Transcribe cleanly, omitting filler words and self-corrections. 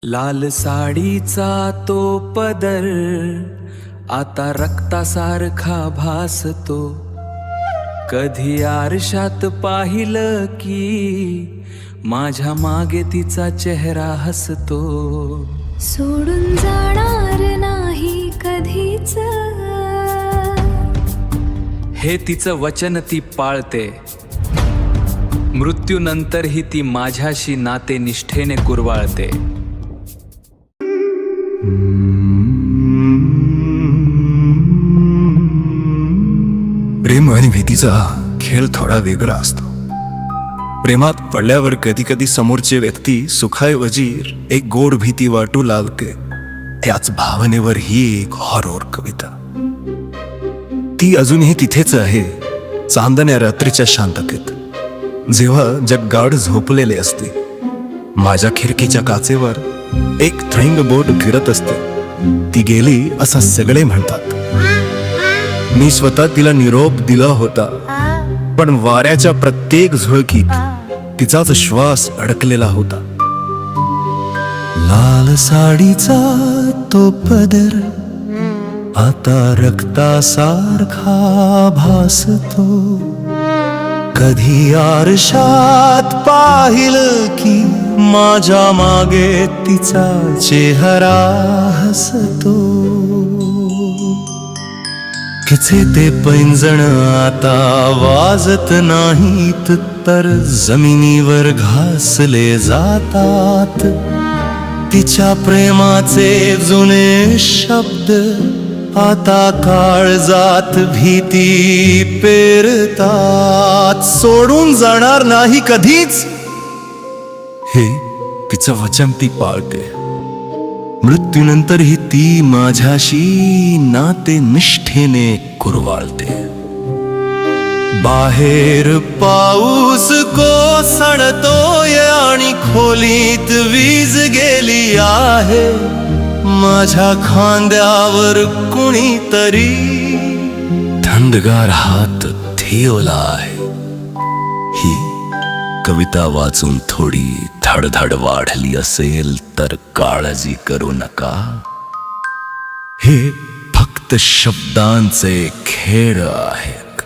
लाल साडीचा तो पदर आता रक्तासारखा भासतो. कधी आरशात पाहिलं की माझ्या मागे तिचा चेहरा हसतो. सोडून जाणार नाही कधीच, हे तिचं वचन ती पाळते. मृत्यूनंतरही ती माझ्याशी नाते निष्ठेने कुरवाळते. प्रेम आणि भीतीचा खेळ थोडा वेगळा असतो. प्रेमात पडल्यावर कधी कधी समोरची व्यक्ती सुखाऐवजी एक गोड भीती वाटू लागते. त्याच भावनेवर ही एक हॉरर कविता. ती अजूनही तिथेच आहे, चांदण्या रात्रीच्या शांततेत, जेव्हा जग गाढ झोपलेले असते. माझ्या खिडकीच्या काचेवर एक थ्रिंग बोट फिरत असते. ती गेली असं सगळे म्हणतात. मी स्वतः तिला निरोप दिला होता, पण वाऱ्याच्या प्रत्येक झुळकीत तिचाच श्वास अडकलेला होता. लाल साडीचा तो पदर आता रक्तासारखा भासतो. कधी आरशात पाहिलं की माझ्या मागे तिचा चेहरा हसतो. तिचे ते पैंजण आता वाजत नाहीत, तर जमिनीवर घासले जातात. तिच्या प्रेमाचे जुने शब्द आता काळजात भीती पेरतात. सोडून जाणार नाही कधीच, हे तिचं वचन ती पाळते. मृत्यूनंतरही ती माझ्याशी नाते निष्ठेने कुरवाळते. बाहेर पाऊस कोसळतोय आणि खोलीत वीज गेली आहे. माझ्या खांद्यावर कुणीतरी थंडगार हात ठेवला आहे. ही कविता वाचून थोडी धडधड वाढली असेल तर काळजी करू नका. हे फक्त शब्दांचे खेळ आहेत.